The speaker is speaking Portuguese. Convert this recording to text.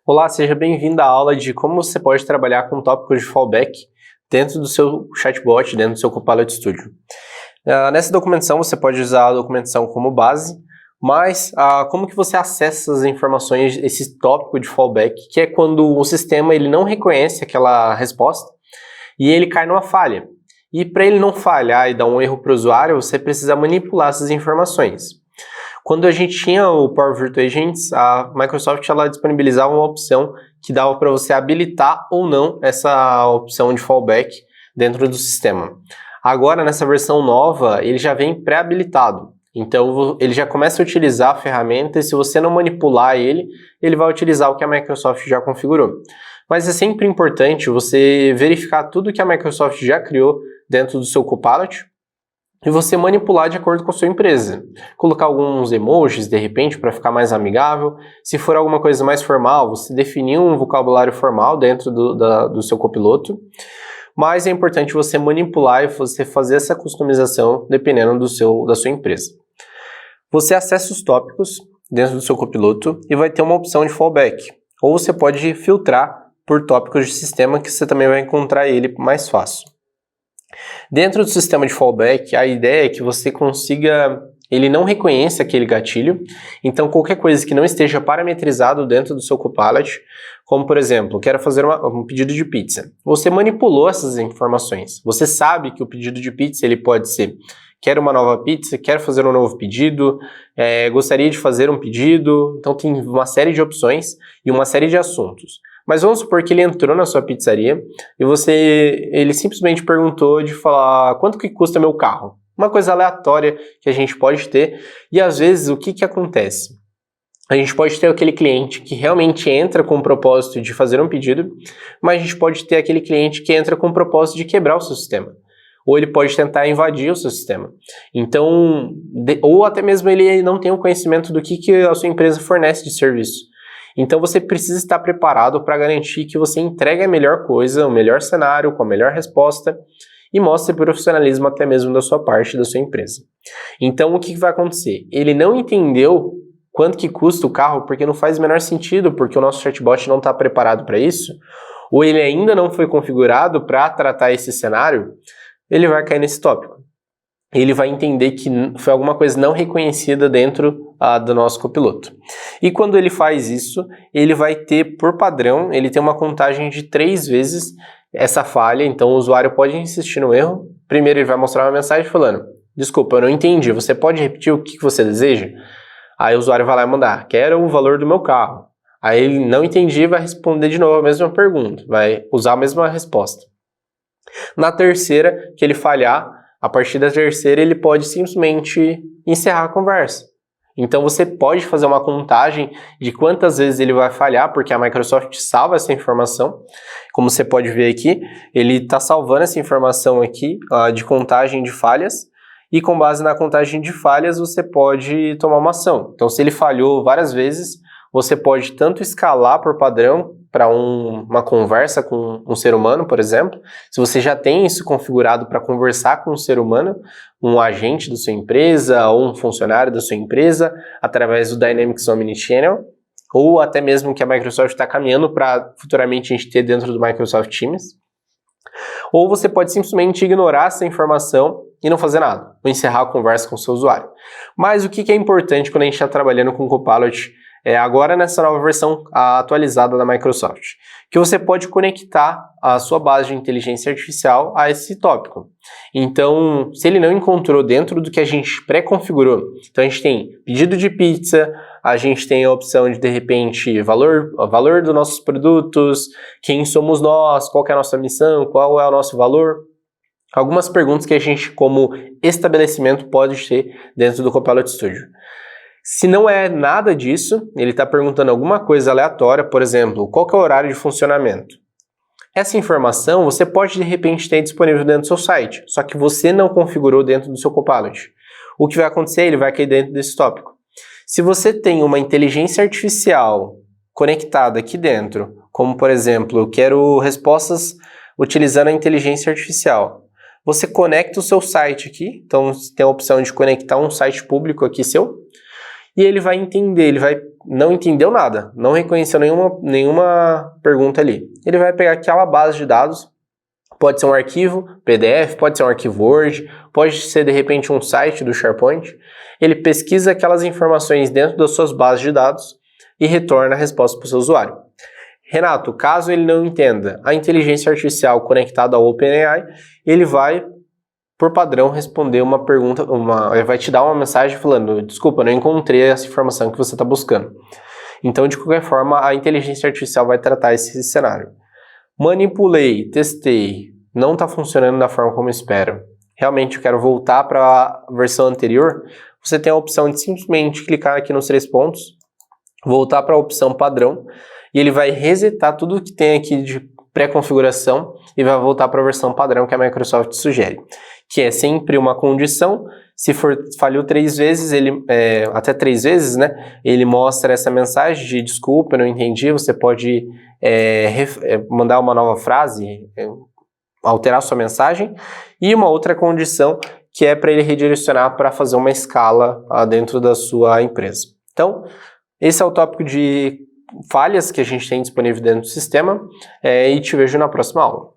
Olá, seja bem-vindo à aula de como você pode trabalhar com tópicos de fallback dentro do seu chatbot, dentro do seu Copilot Studio. Nessa documentação você pode usar a documentação como base, mas como que você acessa essas informações, esse tópico de fallback, que é quando o sistema ele não reconhece aquela resposta e ele cai numa falha. E para ele não falhar e dar um erro para o usuário, você precisa manipular essas informações. Quando a gente tinha o Power Virtual Agents, a Microsoft ela disponibilizava uma opção que dava para você habilitar ou não essa opção de fallback dentro do sistema. Agora, nessa versão nova, ele já vem pré-habilitado. Então, ele já começa a utilizar a ferramenta e se você não manipular ele, ele vai utilizar o que a Microsoft já configurou. Mas é sempre importante você verificar tudo que a Microsoft já criou dentro do seu Copilot e você manipular de acordo com a sua empresa. Colocar alguns emojis, de repente, para ficar mais amigável. Se for alguma coisa mais formal, você definir um vocabulário formal dentro do seu copiloto. Mas é importante você manipular e você fazer essa customização dependendo da sua empresa. Você acessa os tópicos dentro do seu copiloto e vai ter uma opção de fallback. Ou você pode filtrar por tópicos de sistema que você também vai encontrar ele mais fácil. Dentro do sistema de fallback, a ideia é que você consiga, ele não reconhece aquele gatilho, então qualquer coisa que não esteja parametrizado dentro do seu Copilot, como por exemplo, quero fazer um pedido de pizza. Você manipulou essas informações, você sabe que o pedido de pizza ele pode ser, quero uma nova pizza, quero fazer um novo pedido, gostaria de fazer um pedido, então tem uma série de opções e uma série de assuntos. Mas vamos supor que ele entrou na sua pizzaria e ele simplesmente perguntou de falar quanto que custa meu carro. Uma coisa aleatória que a gente pode ter e às vezes o que acontece? A gente pode ter aquele cliente que realmente entra com o propósito de fazer um pedido, mas a gente pode ter aquele cliente que entra com o propósito de quebrar o seu sistema. Ou ele pode tentar invadir o seu sistema. Então, ou até mesmo ele não tem o conhecimento do que a sua empresa fornece de serviço. Então você precisa estar preparado para garantir que você entregue a melhor coisa, o melhor cenário, com a melhor resposta e mostre profissionalismo até mesmo da sua parte, da sua empresa. Então o que vai acontecer? Ele não entendeu quanto que custa o carro porque não faz o menor sentido, porque o nosso chatbot não está preparado para isso, ou ele ainda não foi configurado para tratar esse cenário, ele vai cair nesse tópico. Ele vai entender que foi alguma coisa não reconhecida dentro do nosso copiloto. E quando ele faz isso, ele vai ter, por padrão, ele tem uma contagem de 3 vezes essa falha, então o usuário pode insistir no erro. Primeiro ele vai mostrar uma mensagem falando, desculpa, eu não entendi, você pode repetir o que você deseja? Aí o usuário vai lá e mandar, quero o valor do meu carro. Aí ele não entendi e vai responder de novo a mesma pergunta, vai usar a mesma resposta. Na terceira, que ele falhar, a partir da terceira, ele pode simplesmente encerrar a conversa. Então você pode fazer uma contagem de quantas vezes ele vai falhar, porque a Microsoft salva essa informação. Como você pode ver aqui, ele está salvando essa informação aqui de contagem de falhas, e com base na contagem de falhas você pode tomar uma ação. Então se ele falhou várias vezes, você pode tanto escalar por padrão para uma conversa com um ser humano, por exemplo. Se você já tem isso configurado para conversar com um ser humano, um agente da sua empresa ou um funcionário da sua empresa, através do Dynamics Omnichannel, ou até mesmo que a Microsoft está caminhando para futuramente a gente ter dentro do Microsoft Teams. Ou você pode simplesmente ignorar essa informação e não fazer nada, ou encerrar a conversa com o seu usuário. Mas o que é importante quando a gente está trabalhando com o Copilot agora nessa nova versão atualizada da Microsoft, que você pode conectar a sua base de inteligência artificial a esse tópico. Então, se ele não encontrou dentro do que a gente pré-configurou, então a gente tem pedido de pizza, a gente tem a opção de repente, valor dos nossos produtos, quem somos nós, qual que é a nossa missão, qual é o nosso valor. Algumas perguntas que a gente, como estabelecimento, pode ter dentro do Copilot Studio. Se não é nada disso, ele está perguntando alguma coisa aleatória, por exemplo, qual que é o horário de funcionamento? Essa informação você pode de repente ter disponível dentro do seu site, só que você não configurou dentro do seu Copilot. O que vai acontecer? Ele vai cair dentro desse tópico. Se você tem uma inteligência artificial conectada aqui dentro, como por exemplo, eu quero respostas utilizando a inteligência artificial, você conecta o seu site aqui, então tem a opção de conectar um site público aqui seu, e ele vai entender, não entendeu nada, não reconheceu nenhuma pergunta ali. Ele vai pegar aquela base de dados, pode ser um arquivo PDF, pode ser um arquivo Word, pode ser de repente um site do SharePoint. Ele pesquisa aquelas informações dentro das suas bases de dados e retorna a resposta para o seu usuário. Renato, caso ele não entenda a inteligência artificial conectada ao OpenAI, ele vai, por padrão, responder uma pergunta, ele vai te dar uma mensagem falando: desculpa, não encontrei essa informação que você está buscando. Então, de qualquer forma, a inteligência artificial vai tratar esse cenário. Manipulei, testei, não está funcionando da forma como eu espero. Realmente eu quero voltar para a versão anterior. Você tem a opção de simplesmente clicar aqui nos 3 pontos, voltar para a opção padrão, e ele vai resetar tudo que tem aqui de pré-configuração e vai voltar para a versão padrão que a Microsoft sugere, que é sempre uma condição. Se falhou 3 vezes, até 3 vezes, né, ele mostra essa mensagem de desculpa, eu não entendi. Você pode mandar uma nova frase, alterar sua mensagem, e uma outra condição que é para ele redirecionar para fazer uma escala dentro da sua empresa. Então, esse é o tópico de falhas que a gente tem disponível dentro do sistema, e te vejo na próxima aula.